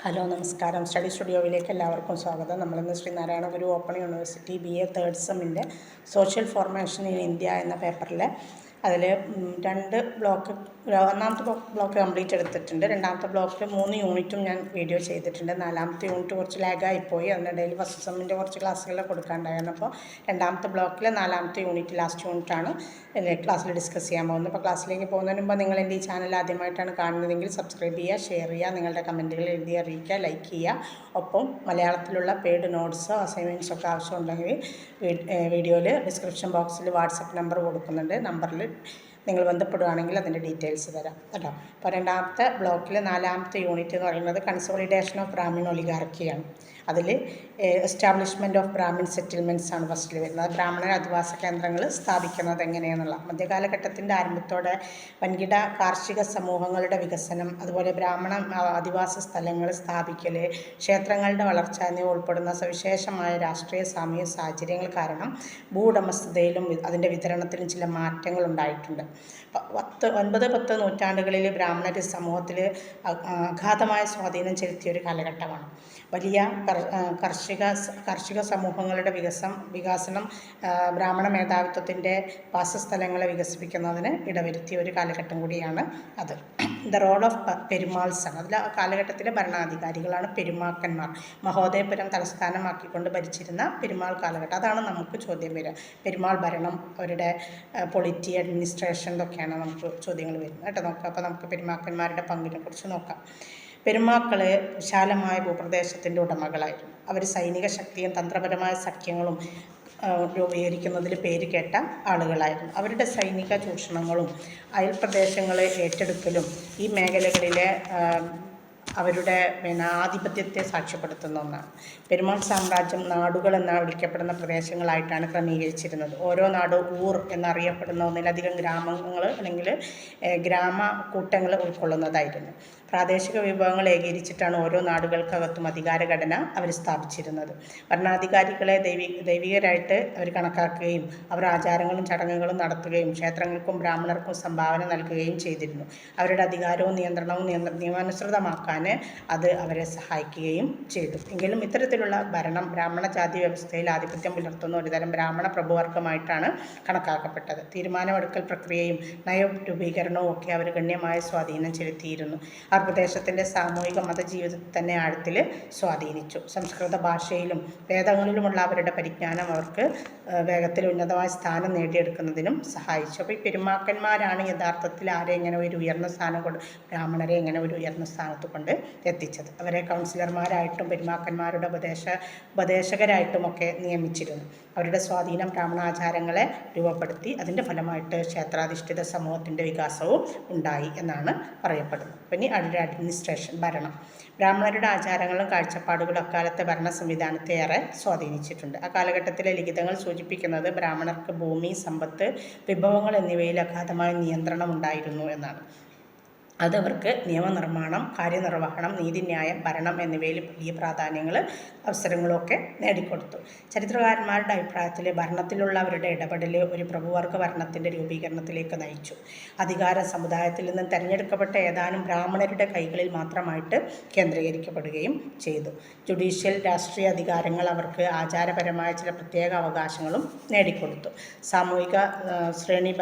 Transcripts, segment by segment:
Hello നമസ്കാരം. Study സ്റ്റുഡിയോയിലേക്ക് എല്ലാവർക്കും സ്വാഗതം. നമ്മളിന്ന് Sreenarayana Guru open university BA third സെമ്മിൻ്റെ സോഷ്യൽ ഫോർമേഷൻ ഇൻ ഇന്ത്യ എന്ന പേപ്പറിൽ അതിൽ 2 ബ്ലോക്ക്, ഒന്നാമത്തെ ബ്ലോക്ക് കംപ്ലീറ്റ് എടുത്തിട്ടുണ്ട്. രണ്ടാമത്തെ ബ്ലോക്കിൽ 3 യൂണിറ്റും ഞാൻ വീഡിയോ ചെയ്തിട്ടുണ്ട്. 4ാമത്തെ യൂണിറ്റ് കുറച്ച് ലാഗായിപ്പോയി. അതിനിടയിൽ ഫസ്റ്റ് സെമ്മിൻ്റെ കുറച്ച് ക്ലാസ്സുകൾ കൊടുക്കാണ്ടായിരുന്നു. അപ്പോൾ രണ്ടാമത്തെ ബ്ലോക്കിൽ 4ാമത്തെ യൂണിറ്റ്, ലാസ്റ്റ് യൂണിറ്റാണ് ക്ലാസ്സിൽ ഡിസ്കസ് ചെയ്യാൻ പോകുന്നത്. അപ്പോൾ ക്ലാസ്സിലേക്ക് പോകുന്നതിന് മുമ്പ് നിങ്ങൾ എൻ്റെ ഈ ചാനൽ ആദ്യമായിട്ടാണ് കാണുന്നതെങ്കിൽ സബ്സ്ക്രൈബ് ചെയ്യുക, ഷെയർ ചെയ്യുക, നിങ്ങളുടെ കമൻറ്റുകൾ എഴുതി അറിയിക്കുക, ലൈക്ക് ചെയ്യുക. ഒപ്പം മലയാളത്തിലുള്ള പെയ്ഡ് നോട്ട്സോ അസൈൻമെൻറ്റ്സോ ഒക്കെ ആവശ്യമുണ്ടെങ്കിൽ വീഡിയോയിൽ ഡിസ്ക്രിപ്ഷൻ ബോക്സിൽ വാട്സപ്പ് നമ്പർ കൊടുക്കുന്നുണ്ട്. നമ്പറിൽ നിങ്ങൾ ബന്ധപ്പെടുകയാണെങ്കിൽ അതിൻ്റെ ഡീറ്റെയിൽസ് തരാം കേട്ടോ. അപ്പോൾ രണ്ടാമത്തെ ബ്ലോക്കിൽ 4ാമത്തെ യൂണിറ്റ് എന്ന് പറയുന്നത് കൺസോളിഡേഷൻ ഓഫ് ബ്രാഹ്മിൺ ഒലിഗാർക്കിയാണ്. അതിൽ എസ്റ്റാബ്ലിഷ്മെൻറ്റ് ഓഫ് ബ്രാഹ്മിൺ സെറ്റിൽമെൻറ്റ്സ് ആണ് ഫസ്റ്റിൽ വരുന്നത്. ബ്രാഹ്മണ അധിവാസ കേന്ദ്രങ്ങൾ സ്ഥാപിക്കുന്നത് എങ്ങനെയാണെന്നുള്ള മധ്യകാലഘട്ടത്തിൻ്റെ ആരംഭത്തോടെ വൻകിട കാർഷിക സമൂഹങ്ങളുടെ വികസനം, അതുപോലെ ബ്രാഹ്മണ അധിവാസ സ്ഥലങ്ങൾ സ്ഥാപിക്കൽ, ക്ഷേത്രങ്ങളുടെ വളർച്ച എന്നിവ ഉൾപ്പെടുന്ന സവിശേഷമായ രാഷ്ട്രീയ സാമൂഹ്യ സാഹചര്യങ്ങൾ കാരണം ഭൂവുടമസ്ഥതയിലും അതിൻ്റെ വിതരണത്തിലും ചില മാറ്റങ്ങൾ ഉണ്ടായിട്ടുണ്ട്. 9-10 നൂറ്റാണ്ടുകളിൽ ബ്രാഹ്മണർ സമൂഹത്തിൽ അഗാധമായ സ്വാധീനം ചെലുത്തിയ ഒരു കാലഘട്ടമാണ്. വലിയ കാർഷിക സമൂഹങ്ങളുടെ വികാസനം ബ്രാഹ്മണ മേധാവിത്വത്തിൻ്റെ വാസസ്ഥലങ്ങളെ വികസിപ്പിക്കുന്നതിന് ഇടവരുത്തിയ ഒരു കാലഘട്ടം കൂടിയാണ് അത്. ദ റോൾ ഓഫ് പെരുമാൾസ് ആണ്. അതിൽ ആ കാലഘട്ടത്തിലെ ഭരണാധികാരികളാണ് പെരുമാക്കന്മാർ. മഹോദയപുരം തലസ്ഥാനമാക്കിക്കൊണ്ട് ഭരിച്ചിരുന്ന പെരുമാൾ കാലഘട്ടം. അതാണ് നമുക്ക് ചോദ്യം വരിക. പെരുമാൾ ഭരണം, അവരുടെ പൊളിറ്റി, അഡ്മിനിസ്ട്രേഷൻ, ഇതൊക്കെയാണ് നമുക്ക് ചോദ്യങ്ങൾ വരുന്നത് കേട്ടോ. നോക്കാം. അപ്പോൾ നമുക്ക് പെരുമാക്കന്മാരുടെ പങ്കിനെ കുറിച്ച് നോക്കാം. പെരുമാക്കൾ വിശാലമായ ഭൂപ്രദേശത്തിൻ്റെ ഉടമകളായിരുന്നു. അവർ സൈനിക ശക്തിയും തന്ത്രപരമായ സഖ്യങ്ങളും രൂപീകരിക്കുന്നതിൽ പേര് കേട്ട ആളുകളായിരുന്നു. അവരുടെ സൈനിക ചൂഷണങ്ങളും അയൽപ്രദേശങ്ങളെ ഏറ്റെടുക്കലും ഈ മേഖലകളിലെ അവരുടെ ആധിപത്യത്തെ സാക്ഷ്യപ്പെടുത്തുന്ന ഒന്നാണ്. പെരുമാൾ സാമ്രാജ്യം നാടുകൾ എന്ന് വിളിക്കപ്പെടുന്ന പ്രദേശങ്ങളായിട്ടാണ് ക്രമീകരിച്ചിരുന്നത്. ഓരോ നാടും ഊർ എന്നറിയപ്പെടുന്ന ഒന്നിലധികം ഗ്രാമങ്ങൾ അല്ലെങ്കിൽ ഗ്രാമക്കൂട്ടങ്ങൾ ഉൾക്കൊള്ളുന്നതായിരുന്നു. പ്രാദേശിക വിഭവങ്ങൾ ഏകീകരിച്ചിട്ടാണ് ഓരോ നാടുകൾക്കകത്തും അധികാരഘടന അവർ സ്ഥാപിച്ചിരുന്നത്. ഭരണാധികാരികളെ ദൈവികരായിട്ട് അവർ കണക്കാക്കുകയും അവർ ആചാരങ്ങളും ചടങ്ങുകളും നടത്തുകയും ക്ഷേത്രങ്ങൾക്കും ബ്രാഹ്മണർക്കും സംഭാവന നൽകുകയും ചെയ്തിരുന്നു. അവരുടെ അധികാരവും നിയന്ത്രണവും നിയമാനുസൃതമാക്കാൻ അത് അവരെ സഹായിക്കുകയും ചെയ്തു. എങ്കിലും ഇത്തരത്തിലുള്ള ഭരണം ബ്രാഹ്മണ ജാതി വ്യവസ്ഥയിൽ ആധിപത്യം പുലർത്തുന്ന ഒരുതരം ബ്രാഹ്മണ പ്രഭുവർഗമായിട്ടാണ് കണക്കാക്കപ്പെട്ടത്. തീരുമാനമെടുക്കൽ പ്രക്രിയയും നയരൂപീകരണവും ഒക്കെ അവർ ഗണ്യമായ സ്വാധീനം ചെലുത്തിയിരുന്നു. ആ പ്രദേശത്തിൻ്റെ സാമൂഹിക മതജീവിതത്തെ തന്നെ ആഴത്തിൽ സ്വാധീനിച്ചു. സംസ്കൃത ഭാഷയിലും വേദങ്ങളിലുമുള്ള അവരുടെ പരിജ്ഞാനം അവർക്ക് വേഗത്തിൽ ഉന്നതമായ സ്ഥാനം നേടിയെടുക്കുന്നതിനും സഹായിച്ചു. അപ്പോൾ ഈ പെരുമാക്കന്മാരാണ് യഥാർത്ഥത്തിൽ ആരെ ഇങ്ങനെ ഒരു ഉയർന്ന സ്ഥാനം ബ്രാഹ്മണരെ ഇങ്ങനെ ഒരു ഉയർന്ന സ്ഥാനത്ത് കൊണ്ട് എത്തിച്ചത്. അവരെ കൗൺസിലർമാരായിട്ടും പെരുമാക്കന്മാരുടെ ഉപദേശകരായിട്ടുമൊക്കെ നിയമിച്ചിരുന്നു. അവരുടെ സ്വാധീനം ബ്രാഹ്മണാചാരങ്ങളെ രൂപപ്പെടുത്തി. അതിൻ്റെ ഫലമായിട്ട് ക്ഷേത്രാധിഷ്ഠിത സമൂഹത്തിൻ്റെ വികാസവും ഉണ്ടായി എന്നാണ് പറയപ്പെടുന്നത്. പിന്നെ അവരുടെ അഡ്മിനിസ്ട്രേഷൻ, ഭരണം. ബ്രാഹ്മണരുടെ ആചാരങ്ങളും കാഴ്ചപ്പാടുകളും അക്കാലത്തെ ഭരണ സംവിധാനത്തെ ഏറെ സ്വാധീനിച്ചിട്ടുണ്ട്. ആ കാലഘട്ടത്തിലെ ലിഖിതങ്ങൾ സൂചിപ്പിക്കുന്നത് ബ്രാഹ്മണർക്ക് ഭൂമി, സമ്പത്ത്, വിഭവങ്ങൾ എന്നിവയിൽ അഗാധമായ നിയന്ത്രണം ഉണ്ടായിരുന്നു എന്നാണ്. അതവർക്ക് നിയമനിർമ്മാണം, കാര്യനിർവഹണം, നീതിന്യായം, ഭരണം എന്നിവയിൽ വലിയ പ്രാധാന്യങ്ങൾ, അവസരങ്ങളൊക്കെ നേടിക്കൊടുത്തു. ചരിത്രകാരന്മാരുടെ അഭിപ്രായത്തിൽ ഭരണത്തിലുള്ളവരുടെ ഇടപെടൽ ഒരു പ്രഭുവർഗ ഭരണത്തിൻ്റെ രൂപീകരണത്തിലേക്ക് നയിച്ചു. അധികാര സമുദായത്തിൽ നിന്ന് തിരഞ്ഞെടുക്കപ്പെട്ട ഏതാനും ബ്രാഹ്മണരുടെ കൈകളിൽ മാത്രമായിട്ട് കേന്ദ്രീകരിക്കപ്പെടുകയും ചെയ്തു. ജുഡീഷ്യൽ, രാഷ്ട്രീയ അധികാരങ്ങൾ അവർക്ക് ആചാരപരമായ ചില പ്രത്യേക അവകാശങ്ങളും നേടിക്കൊടുത്തു. സാമൂഹിക ശ്രേണി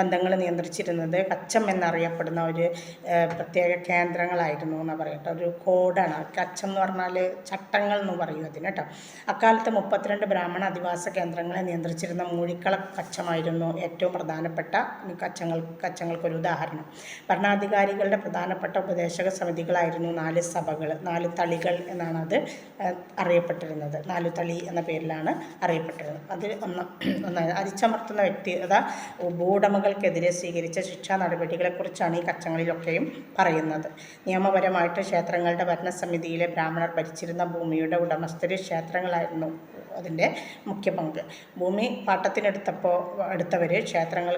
ബന്ധങ്ങൾ നിയന്ത്രിച്ചിരുന്നത് കച്ചം എന്നറിയപ്പെടുന്ന ഒരു പ്രത്യേക കേന്ദ്രങ്ങളായിരുന്നു എന്ന് പറയട്ടെ. ഒരു കോഡാണ് കച്ചം എന്ന് പറഞ്ഞാൽ, ചട്ടങ്ങൾ എന്ന് പറയും അതിന് കേട്ടോ. അക്കാലത്ത് 32 ബ്രാഹ്മണ അധിവാസ കേന്ദ്രങ്ങളെ നിയന്ത്രിച്ചിരുന്ന മൂഴിക്കള കച്ചമായിരുന്നു ഏറ്റവും പ്രധാനപ്പെട്ട കച്ചങ്ങൾക്കൊരു ഉദാഹരണം. ഭരണാധികാരികളുടെ പ്രധാനപ്പെട്ട ഉപദേശക സമിതികളായിരുന്നു 4 സഭകൾ, 4 തളികൾ എന്നാണ് അത് അറിയപ്പെട്ടിരുന്നത്. 4 തളി എന്ന പേരിലാണ് അറിയപ്പെട്ടിരുന്നത്. അത് അരിച്ചമർത്തുന്ന വ്യക്തിഗത ഭൂവുടമകൾക്കെതിരെ സ്വീകരിച്ച ശിക്ഷാ നടപടികളെക്കുറിച്ചാണ് ഈ കച്ചങ്ങളിലൊക്കെയും പറയുന്നത്. നിയമപരമായിട്ട് ക്ഷേത്രങ്ങളുടെ ഭരണസമിതിയിലെ ബ്രാഹ്മണർ ഭരിച്ചിരുന്ന ഭൂമിയുടെ ഉടമസ്ഥര് ക്ഷേത്രങ്ങളായിരുന്നു. അതിൻ്റെ മുഖ്യ പങ്ക്. ഭൂമി എടുത്തവർ ക്ഷേത്രങ്ങൾ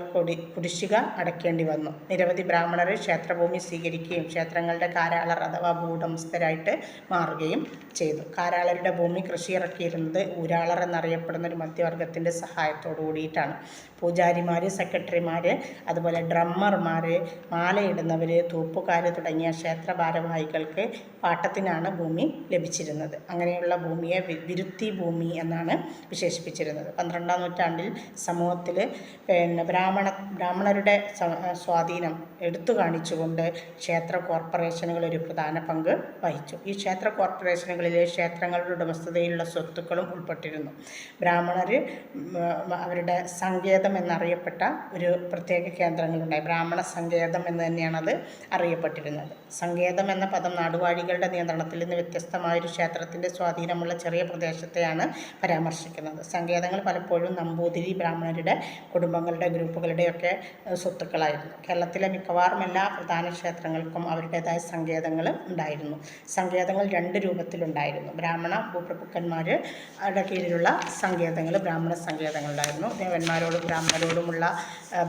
കുടിശ്ശിക അടയ്ക്കേണ്ടി വന്നു. നിരവധി ബ്രാഹ്മണർ ക്ഷേത്രഭൂമി സ്വീകരിക്കുകയും ക്ഷേത്രങ്ങളുടെ കാരാളർ അഥവാ ഭൂവുടമസ്ഥരായിട്ട് മാറുകയും ചെയ്തു. കാരാളരുടെ ഭൂമി കൃഷി ഇറക്കിയിരുന്നത് ഊരാളർ എന്നറിയപ്പെടുന്ന ഒരു മധ്യവർഗത്തിൻ്റെ സഹായത്തോടു കൂടിയിട്ടാണ്. പൂജാരിമാർ, സെക്രട്ടറിമാർ, അതുപോലെ ഡ്രമ്മർമാർ, മാലയിടുന്നവർ, തൂപ്പുകാർ തുടങ്ങിയ ക്ഷേത്ര ഭാരവാഹികൾക്ക് പാട്ടത്തിനാണ് ഭൂമി ലഭിച്ചിരുന്നത്. അങ്ങനെയുള്ള ഭൂമിയെ വിരുത്തി ഭൂമി എന്നാണ് വിശേഷിപ്പിച്ചിരുന്നത്. 12-ാം നൂറ്റാണ്ടിൽ സമൂഹത്തിൽ ബ്രാഹ്മണരുടെ സ്വാധീനം എടുത്തു കാണിച്ചുകൊണ്ട് ക്ഷേത്ര കോർപ്പറേഷനുകൾ ഒരു പ്രധാന പങ്ക് വഹിച്ചു. ഈ ക്ഷേത്ര കോർപ്പറേഷനുകളിലെ ക്ഷേത്രങ്ങളുടെ ഉടമസ്ഥതയിലുള്ള സ്വത്തുക്കളും ഉൾപ്പെട്ടിരുന്നു. ബ്രാഹ്മണർ അവരുടെ സങ്കേതം എന്നറിയപ്പെട്ട ഒരു പ്രത്യേക കേന്ദ്രങ്ങളുണ്ടായി. ബ്രാഹ്മണ സങ്കേതം എന്ന് തന്നെയാണ് അത് അറിയപ്പെട്ടിരുന്നത്. സങ്കേതം എന്ന പദം നാടുവാഴികളുടെ നിയന്ത്രണത്തിൽ നിന്ന് വ്യത്യസ്തമായൊരു ക്ഷേത്രത്തിൻ്റെ സ്വാധീനമുള്ള ചെറിയ പ്രദേശത്തെയാണ് പരാമർശിക്കുന്നത്. സങ്കേതങ്ങൾ പലപ്പോഴും നമ്പൂതിരി ബ്രാഹ്മണരുടെ കുടുംബങ്ങളുടെ ഗ്രൂപ്പുകളുടെയൊക്കെ സ്വത്തുക്കളായിരുന്നു. കേരളത്തിലെ മിക്കവാറും എല്ലാ പ്രധാന ക്ഷേത്രങ്ങൾക്കും അവരുടേതായ സങ്കേതങ്ങൾ ഉണ്ടായിരുന്നു. സങ്കേതങ്ങൾ 2 രൂപത്തിലുണ്ടായിരുന്നു. ബ്രാഹ്മണ ഭൂപ്രഭുക്കന്മാരുടെ കീഴിലുള്ള സങ്കേതങ്ങൾ ബ്രാഹ്മണ സങ്കേതങ്ങളുണ്ടായിരുന്നു. ദേവന്മാരോടും ബ്രാഹ്മണരോടുമുള്ള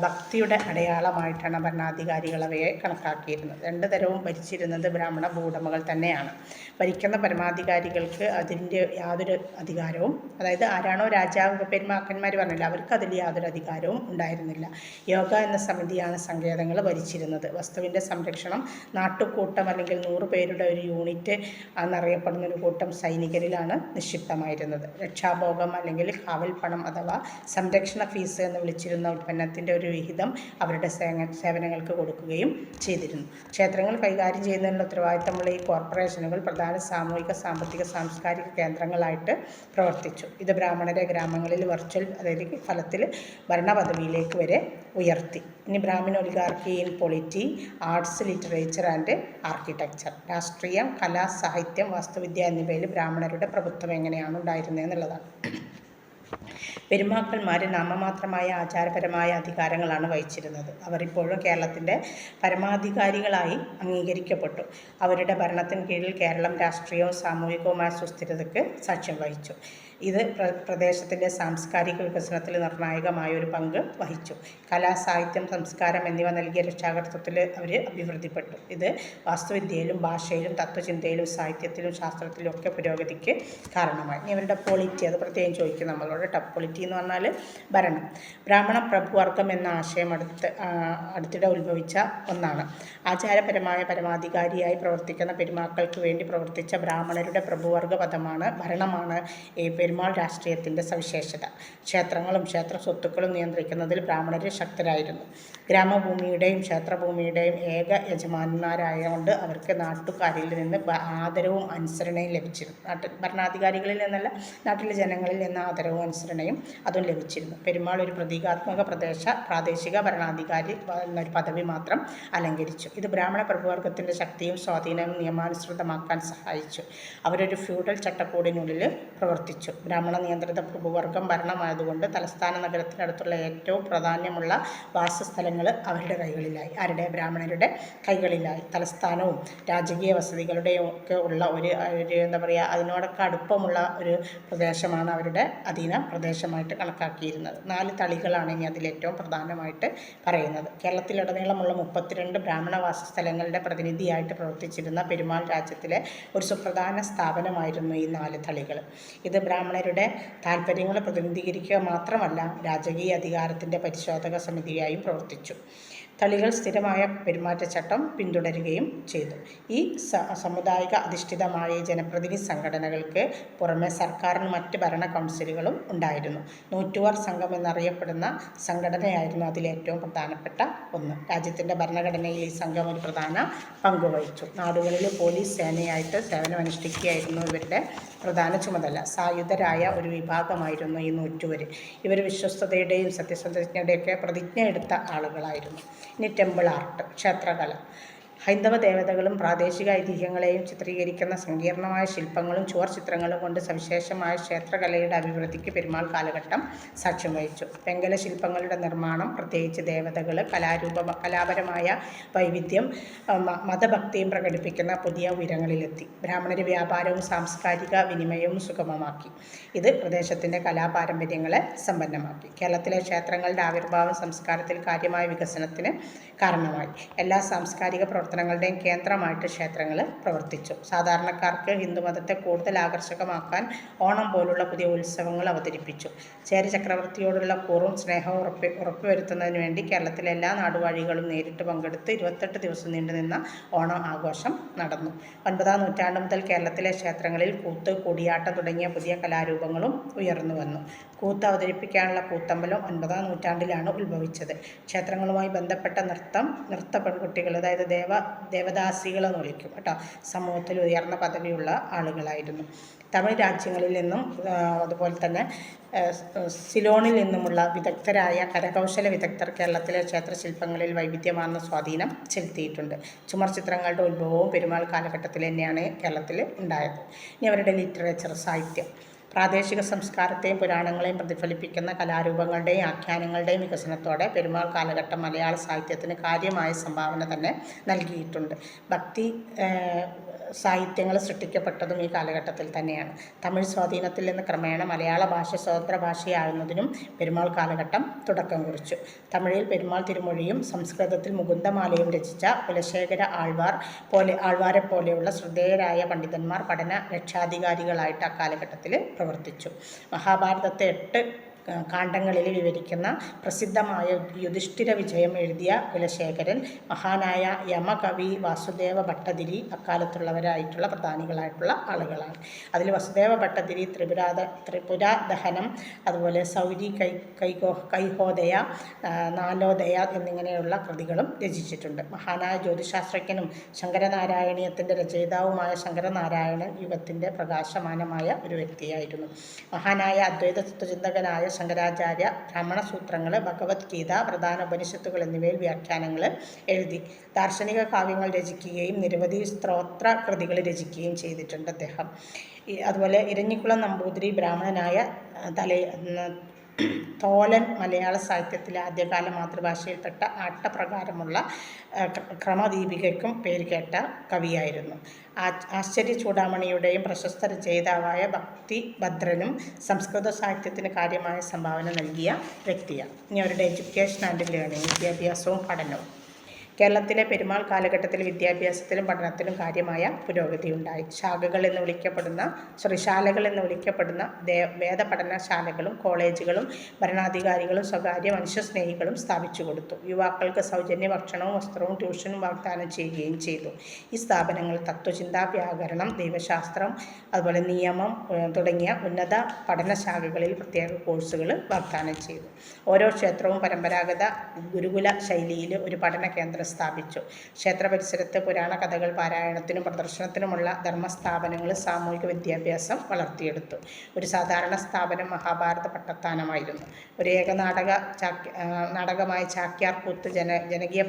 ഭക്തിയുടെ അടയാളമായിട്ടാണ് ഭരണാധികാരികൾ അവയെ കണക്കാക്കിയിരുന്നത്. 2 തരവും ഭരിച്ചിരുന്നത് ബ്രാഹ്മണ ഭൂവുടമകൾ തന്നെയാണ്. ഭരിക്കുന്ന പരമാധികാരികൾക്ക് അതിൻ്റെ യാതൊരു അധികാരവും, അതായത് ആരാണോ രാജാവ്, പെരുമാക്കന്മാർ പറഞ്ഞില്ല, അവർക്ക് അതിൽ യാതൊരു അധികാരവും ഉണ്ടായിരുന്നില്ല. യോഗ എന്ന സമിതിയാണ് സങ്കേതങ്ങൾ ഭരിച്ചിരുന്നത്. വസ്തുവിൻ്റെ സംരക്ഷണം നാട്ടുകൂട്ടം അല്ലെങ്കിൽ 100 പേരുടെ ഒരു യൂണിറ്റ് എന്നറിയപ്പെടുന്ന ഒരു കൂട്ടം സൈനികരിലാണ് നിക്ഷിപ്തമായിരുന്നത്. രക്ഷാഭോഗം അല്ലെങ്കിൽ കാവൽ പണം അഥവാ സംരക്ഷണ ഫീസ് എന്ന് വിളിച്ചിരുന്ന ഉൽപ്പന്നത്തിൻ്റെ ഒരു വിഹിതം അവരുടെ സേവനങ്ങൾക്ക് കൊടുക്കുകയും ചെയ്തിരുന്നു. ക്ഷേത്രങ്ങൾ കൈകാര്യം ചെയ്യുന്നതിനുള്ള ഉത്തരവാദിത്തമുള്ള ഈ കോർപ്പറേഷനുകൾ പ്രധാന സാമൂഹിക, സാമ്പത്തിക, സാംസ്കാരിക കേന്ദ്രങ്ങളായിട്ട് പ്രവർത്തിച്ചു. ഇത് ബ്രാഹ്മണരെ ഗ്രാമങ്ങളിൽ അതായത് ഫലത്തിൽ ഭരണപദവിയിലേക്ക് വരെ ഉയർത്തി. ഇനി Brahmana oligarchy in polity, arts, literature and architecture. രാഷ്ട്രീയം, കല, സാഹിത്യം, വാസ്തുവിദ്യ എന്നിവയിൽ ബ്രാഹ്മണരുടെ പ്രഭുത്വം എങ്ങനെയാണ് ഉണ്ടായിരുന്നത് എന്നുള്ളതാണ്. പെരുമാക്കന്മാർ നാമമാത്രമായ ആചാരപരമായ അധികാരങ്ങളാണ് വഹിച്ചിരുന്നത്. അവർ ഇപ്പോഴും കേരളത്തിൻ്റെ പരമാധികാരികളായി അംഗീകരിക്കപ്പെട്ടു. അവരുടെ ഭരണത്തിന് കീഴിൽ കേരളം രാഷ്ട്രീയവും സാമൂഹികവുമായ സുസ്ഥിരതയ്ക്ക് സാക്ഷ്യം വഹിച്ചു. ഇത് പ്രദേശത്തിൻ്റെ സാംസ്കാരിക വികസനത്തിൽ നിർണായകമായ ഒരു പങ്ക് വഹിച്ചു. കല, സാഹിത്യം, സംസ്കാരം എന്നിവ നൽകിയ രക്ഷാകർത്തൃത്വത്തിൽ അവർ അഭിവൃദ്ധിപ്പെട്ടു. ഇത് വാസ്തുവിദ്യയിലും ഭാഷയിലും തത്വചിന്തയിലും സാഹിത്യത്തിലും ശാസ്ത്രത്തിലും ഒക്കെ പുരോഗതിക്ക് കാരണമായി. ഇനി അവരുടെ പൊളിറ്റി, അത് പ്രത്യേകം ചോദിക്കും നമ്മളോട്. ടഫ് പൊളിറ്റി എന്ന് പറഞ്ഞാൽ ഭരണം. ബ്രാഹ്മണ പ്രഭുവർഗം എന്ന ആശയം അടുത്തിടെ ഉത്ഭവിച്ച ഒന്നാണ്. ആചാരപരമായ പരമാധികാരിയായി പ്രവർത്തിക്കുന്ന പെരുമാക്കൾക്ക് വേണ്ടി പ്രവർത്തിച്ച ബ്രാഹ്മണരുടെ പ്രഭുവർഗ ഭരണമാണ് പെരുമാൾ രാഷ്ട്രീയത്തിൻ്റെ സവിശേഷത. ക്ഷേത്രങ്ങളും ക്ഷേത്ര സ്വത്തുക്കളും നിയന്ത്രിക്കുന്നതിൽ ബ്രാഹ്മണർ ശക്തരായിരുന്നു. ഗ്രാമഭൂമിയുടെയും ക്ഷേത്രഭൂമിയുടെയും ഏക യജമാനന്മാരായതുകൊണ്ട് അവർക്ക് നാട്ടുകാരിൽ നിന്ന് ആദരവും അനുസരണയും ലഭിച്ചിരുന്നു. ഭരണാധികാരികളിൽ നിന്നല്ല, നാട്ടിലെ ജനങ്ങളിൽ നിന്ന് ആദരവും അനുസരണയും അതും ലഭിച്ചിരുന്നു. പെരുമാൾ ഒരു പ്രതീകാത്മക പ്രാദേശിക ഭരണാധികാരി എന്നൊരു പദവി മാത്രം അലങ്കരിച്ചു. ഇത് ബ്രാഹ്മണ പ്രഭുവർഗത്തിൻ്റെ ശക്തിയും സ്വാധീനവും നിയമാനുസൃതമാക്കാൻ സഹായിച്ചു. അവരൊരു ഫ്യൂഡൽ ചട്ടക്കൂടിനുള്ളിൽ പ്രവർത്തിച്ചു. ബ്രാഹ്മണ നിയന്ത്രിത പ്രഭുവർഗം ഭരണമായതുകൊണ്ട് തലസ്ഥാന നഗരത്തിനടുത്തുള്ള ഏറ്റവും പ്രാധാന്യമുള്ള വാസസ്ഥലങ്ങൾ അവരുടെ കൈകളിലായി. ആരുടെ? ബ്രാഹ്മണരുടെ കൈകളിലായി. തലസ്ഥാനവും രാജകീയ വസതികളുടെയും ഒക്കെ ഉള്ള ഒരു എന്താ പറയുക, അതിനോടൊക്കെ അടുപ്പമുള്ള ഒരു പ്രദേശമാണ് അവരുടെ അധീന പ്രദേശമായിട്ട് കണക്കാക്കിയിരുന്നത്. 4 തളികളാണ് ഇനി അതിലേറ്റവും പ്രധാനമായിട്ട് പറയുന്നത്. കേരളത്തിലുടനീളമുള്ള 32 ബ്രാഹ്മണ വാസസ്ഥലങ്ങളുടെ പ്രതിനിധിയായിട്ട് പ്രവർത്തിച്ചിരുന്ന പെരുമാൾ രാജ്യത്തിലെ ഒരു സുപ്രധാന സ്ഥാപനമായിരുന്നു ഈ 4 തളികൾ. ഇത് ബ്രാഹ്മണരുടെ താൽപ്പര്യങ്ങൾ പ്രതിനിധീകരിക്കുക മാത്രമല്ല, രാജകീയ അധികാരത്തിൻ്റെ പരിശോധക സമിതിയായും പ്രവർത്തിച്ചു. തളികൾ സ്ഥിരമായ പെരുമാറ്റച്ചട്ടം പിന്തുടരുകയും ചെയ്തു. ഈ സാമുദായിക അധിഷ്ഠിതമായ ജനപ്രതിനിധി സംഘടനകൾക്ക് പുറമെ സർക്കാരിന് മറ്റ് ഭരണ കൗൺസിലുകളും ഉണ്ടായിരുന്നു. നൂറ്റുവർ സംഘം എന്നറിയപ്പെടുന്ന സംഘടനയായിരുന്നു അതിലേറ്റവും പ്രധാനപ്പെട്ട ഒന്ന്. രാജ്യത്തിൻ്റെ ഭരണഘടനയിൽ ഈ സംഘം ഒരു പ്രധാന പങ്ക് വഹിച്ചു. നാടുകളിൽ പോലീസ് സേനയായിട്ട് സേവനമനുഷ്ഠിക്കുകയായിരുന്നു ഇവരുടെ പ്രധാന ചുമതല. സായുധരായ ഒരു വിഭാഗമായിരുന്നു ഈ നൂറ്റുവർ. ഇവർ വിശ്വസ്തതയുടെയും സത്യസന്ധതയുടെയൊക്കെ പ്രതിജ്ഞ എടുത്ത ആളുകളായിരുന്നു. ഇനി ടെമ്പിൾ ആർട്ട്, ക്ഷേത്രകല. ഹൈന്ദവ ദേവതകളും പ്രാദേശിക ഐതിഹ്യങ്ങളെയും ചിത്രീകരിക്കുന്ന സങ്കീർണമായ ശില്പങ്ങളും ചുവർ ചിത്രങ്ങളും കൊണ്ട് സവിശേഷമായ ക്ഷേത്രകലയുടെ അഭിവൃദ്ധിക്ക് പെരുമാൾ കാലഘട്ടം സാക്ഷ്യം വഹിച്ചു. വെങ്കല ശില്പങ്ങളുടെ നിർമ്മാണം, പ്രത്യേകിച്ച് ദേവതകൾ, കലാപരമായ വൈവിധ്യം, മതഭക്തിയും പ്രകടിപ്പിക്കുന്ന പുതിയ ഉയരങ്ങളിലെത്തി. ബ്രാഹ്മണർ വ്യാപാരവും സാംസ്കാരിക വിനിമയവും സുഗമമാക്കി. ഇത് പ്രദേശത്തിൻ്റെ കലാപാരമ്പര്യങ്ങളെ സമ്പന്നമാക്കി. കേരളത്തിലെ ക്ഷേത്രങ്ങളുടെ ആവിർഭാവം സംസ്കാരത്തിൽ കാര്യമായ വികസനത്തിന് കാരണമായി. എല്ലാ സാംസ്കാരിക പ്രവർത്തനങ്ങളുടെയും കേന്ദ്രമായിട്ട് ക്ഷേത്രങ്ങൾ പ്രവർത്തിച്ചു. സാധാരണക്കാർക്ക് ഹിന്ദുമതത്തെ കൂടുതൽ ആകർഷകമാക്കാൻ ഓണം പോലുള്ള പുതിയ ഉത്സവങ്ങൾ അവതരിപ്പിച്ചു. ചേര ചക്രവർത്തിയോടുള്ള കൂറും സ്നേഹവും ഉറപ്പുവരുത്തുന്നതിന് വേണ്ടി കേരളത്തിലെ എല്ലാ നാടുവാഴികളും നേരിട്ട് പങ്കെടുത്ത് 28 ദിവസം നീണ്ടുനിന്ന ഓണം ആഘോഷം നടന്നു. 9-ാം നൂറ്റാണ്ട് മുതൽ കേരളത്തിലെ ക്ഷേത്രങ്ങളിൽ കൂത്ത്, കൂടിയാട്ടം തുടങ്ങിയ പുതിയ കലാരൂപങ്ങളും ഉയർന്നു വന്നു. കൂത്ത് അവതരിപ്പിക്കാനുള്ള കൂത്തമ്പലം 9-ാം നൂറ്റാണ്ടിലാണ് ഉത്ഭവിച്ചത്. ക്ഷേത്രങ്ങളുമായി ബന്ധപ്പെട്ട നൃത്ത പെൺകുട്ടികൾ, അതായത് ദേവദാസികളെന്ന് വിളിക്കും കേട്ടോ, സമൂഹത്തിൽ ഉയർന്ന പദവിയുള്ള ആളുകളായിരുന്നു. തമിഴ് രാജ്യങ്ങളിൽ നിന്നും അതുപോലെ തന്നെ സിലോണിൽ നിന്നുമുള്ള വിദഗ്ധരായ കരകൗശല വിദഗ്ധർ കേരളത്തിലെ ക്ഷേത്രശില്പങ്ങളിൽ വൈവിധ്യമാർന്ന സ്വാധീനം ചെലുത്തിയിട്ടുണ്ട്. ചുമർ ചിത്രങ്ങളുടെ ഉത്ഭവവും പെരുമാൾ കാലഘട്ടത്തിൽ തന്നെയാണ് കേരളത്തിൽ ഉണ്ടായത്. ഇനി അവരുടെ ലിറ്ററേച്ചർ, സാഹിത്യം. പ്രാദേശിക സംസ്കാരത്തെയും പുരാണങ്ങളെയും പ്രതിഫലിപ്പിക്കുന്ന കലാരൂപങ്ങളുടെയും ആഖ്യാനങ്ങളുടെയും വികസനത്തോടെ പെരുമാൾ കാലഘട്ടം മലയാള സാഹിത്യത്തിന് കാര്യമായ സംഭാവന തന്നെ നൽകിയിട്ടുണ്ട്. ഭക്തി സാഹിത്യങ്ങൾ സൃഷ്ടിക്കപ്പെട്ടതും ഈ കാലഘട്ടത്തിൽ തന്നെയാണ്. തമിഴ് സ്വാധീനത്തിൽ നിന്ന് ക്രമേണ മലയാള ഭാഷ സ്വതന്ത്ര ഭാഷയാകുന്നതിനും പെരുമാൾ കാലഘട്ടം തുടക്കം കുറിച്ചു. തമിഴിൽ പെരുമാൾ തിരുമൊഴിയും സംസ്കൃതത്തിൽ മുകുന്ദമാലയും രചിച്ച കുലശേഖര ആൾവാരെ പോലെയുള്ള ശ്രദ്ധേയരായ പണ്ഡിതന്മാർ പഠന രക്ഷാധികാരികളായിട്ട് അക്കാലഘട്ടത്തിൽ പ്രവർത്തിച്ചു. മഹാഭാരതത്തെ 8 കാണ്ഡങ്ങളിൽ വിവരിക്കുന്ന പ്രസിദ്ധമായ യുധിഷ്ഠിര വിജയം എഴുതിയ കുലശേഖരൻ മഹാനായ യമകവി വാസുദേവ ഭട്ടതിരി അക്കാലത്തുള്ളവരായിട്ടുള്ള പ്രധാനികളായിട്ടുള്ള ആളുകളാണ്. അതിൽ വസുദേവ ഭട്ടതിരി ത്രിപുരാദഹനം, അതുപോലെ സൗരി കൈഹോദയ, നാലോദയ എന്നിങ്ങനെയുള്ള കൃതികളും രചിച്ചിട്ടുണ്ട്. മഹാനായ ജ്യോതിശാസ്ത്രജ്ഞനും ശങ്കരനാരായണീയത്തിൻ്റെ രചയിതാവുമായ ശങ്കരനാരായണൻ യുഗത്തിൻ്റെ പ്രകാശമാനമായ ഒരു വ്യക്തിയായിരുന്നു. മഹാനായ അദ്വൈത തത്വചിന്തകനായ ശങ്കരാചാര്യ ബ്രാഹ്മണസൂത്രങ്ങൾ, ഭഗവത്ഗീത, പ്രധാന ഉപനിഷത്തുകൾ എന്നിവയിൽ വ്യാഖ്യാനങ്ങൾ എഴുതി. ദാർശനിക കാവ്യങ്ങൾ രചിക്കുകയും നിരവധി സ്തോത്ര കൃതികൾ രചിക്കുകയും ചെയ്തിട്ടുണ്ട് അദ്ദേഹം. അതുപോലെ ഇരഞ്ഞിക്കുളം നമ്പൂതിരി ബ്രാഹ്മണനായ തോലൻ മലയാള സാഹിത്യത്തിലെ ആദ്യകാല മാതൃഭാഷയിൽപ്പെട്ട ആട്ടപ്രകാരമുള്ള ക്രമദീപികയ്ക്കും പേരുകേട്ട കവിയായിരുന്നു. ആശ്ചര്യ ചൂടാമണിയുടെയും പ്രശസ്ത രചയിതാവായ ഭക്തിഭദ്രനും സംസ്കൃത സാഹിത്യത്തിന് കാര്യമായ സംഭാവന നൽകിയ വ്യക്തിയാണ്. ഇനി അവരുടെ എഡ്യൂക്കേഷൻ ആൻഡ് ലേണിംഗ്, വിദ്യാഭ്യാസവും പഠനവും. കേരളത്തിലെ പെരുമാൾ കാലഘട്ടത്തിൽ വിദ്യാഭ്യാസത്തിലും പഠനത്തിലും കാര്യമായ പുരോഗതിയുണ്ടായി. ശാലകൾ എന്ന് വിളിക്കപ്പെടുന്ന വേദപഠനശാലകളും കോളേജുകളും ഭരണാധികാരികളും സ്വകാര്യ മനുഷ്യസ്നേഹികളും സ്ഥാപിച്ചു കൊടുത്തു. യുവാക്കൾക്ക് സൗജന്യ ഭക്ഷണവും വസ്ത്രവും ട്യൂഷനും വാഗ്ദാനം ചെയ്യുകയും ചെയ്തു. ഈ സ്ഥാപനങ്ങൾ തത്വചിന്ത, വ്യാകരണം, ദൈവശാസ്ത്രം, അതുപോലെ നിയമം തുടങ്ങിയ ഉന്നത പഠനശാഖകളിൽ പ്രത്യേക കോഴ്സുകൾ വാഗ്ദാനം ചെയ്തു. ഓരോ ക്ഷേത്രവും പരമ്പരാഗത ഗുരുകുല ശൈലിയിൽ ഒരു പഠന കേന്ദ്രം സ്ഥാപിച്ചു. ക്ഷേത്ര പരിസരത്ത് പുരാണ കഥകൾ പാരായണത്തിനും പ്രദർശനത്തിനുമുള്ള ധർമ്മസ്ഥാപനങ്ങൾ സാമൂഹിക വിദ്യാഭ്യാസം വളർത്തിയെടുത്തു. ഒരു സാധാരണ സ്ഥാപനം മഹാഭാരത പട്ടത്താനമായിരുന്നു. ഒരു ഏക നാടകമായ ചാക്യാർ കൂത്ത് ജനകീയ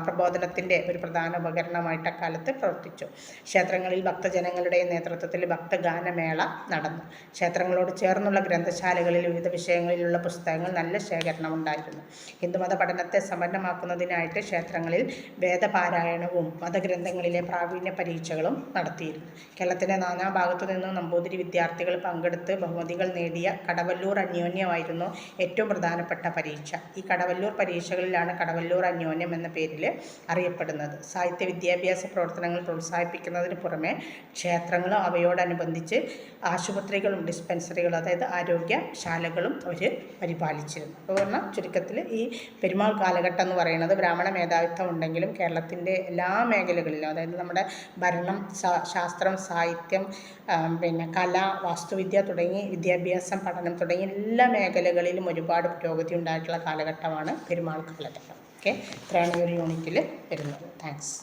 പ്രബോധനത്തിൻ്റെ ഒരു പ്രധാന ഉപകരണമായിട്ട് അക്കാലത്ത് പ്രവർത്തിച്ചു. ക്ഷേത്രങ്ങളിൽ ഭക്തജനങ്ങളുടെ നേതൃത്വത്തിൽ ഭക്തഗാനമേള നടന്നു. ക്ഷേത്രങ്ങളോട് ചേർന്നുള്ള ഗ്രന്ഥശാലകളിൽ വിവിധ വിഷയങ്ങളിലുള്ള പുസ്തകങ്ങൾ നല്ല ശേഖരണമുണ്ടായിരുന്നു. ഹിന്ദുമത പഠനത്തെ സമ്പന്നമാക്കുന്നതിനായിട്ട് ക്ഷേത്രങ്ങളിൽ വേദപാരായണവും മതഗ്രന്ഥങ്ങളിലെ പ്രാവീണ്യ പരീക്ഷകളും നടത്തിയിരുന്നു. കേരളത്തിൻ്റെ നാനാഭാഗത്തു നിന്നും നമ്പൂതിരി വിദ്യാർത്ഥികൾ പങ്കെടുത്ത് ബഹുമതികൾ നേടിയ കടവല്ലൂർ അന്യോന്യമായിരുന്നു ഏറ്റവും പ്രധാനപ്പെട്ട പരീക്ഷ. ഈ കടവല്ലൂർ പരീക്ഷകളിലാണ് കടവല്ലൂർ അന്യോന്യം എന്ന പേരിൽ അറിയപ്പെടുന്നത്. സാഹിത്യ വിദ്യാഭ്യാസ പ്രവർത്തനങ്ങൾ പ്രോത്സാഹിപ്പിക്കുന്നതിന് പുറമെ ക്ഷേത്രങ്ങളും അവയോടനുബന്ധിച്ച് ആശുപത്രികളും ഡിസ്പെൻസറികളും, അതായത് ആരോഗ്യശാലകളും അവർ പരിപാലിച്ചിരുന്നു. അപ്പോൾ പറഞ്ഞാൽ ചുരുക്കത്തിൽ ഈ പെരുമാൾ കാലഘട്ടം എന്ന് പറയുന്നത് ബ്രാഹ്മണ മേധാവിത്വം ഉണ്ടെങ്കിലും കേരളത്തിൻ്റെ എല്ലാ മേഖലകളിലും, അതായത് നമ്മുടെ ഭരണം, ശാസ്ത്രം, സാഹിത്യം, കല, വാസ്തുവിദ്യ തുടങ്ങി വിദ്യാഭ്യാസം, പഠനം തുടങ്ങിയ എല്ലാ മേഖലകളിലും ഒരുപാട് പുരോഗതി ഉണ്ടായിട്ടുള്ള കാലഘട്ടമാണ് പെരുമാൾ കാലഘട്ടം. ഓക്കെ, ഇത്രയാണ് ഈ ഒരു യൂണിറ്റിൽ വരുന്നത്. താങ്ക്സ്.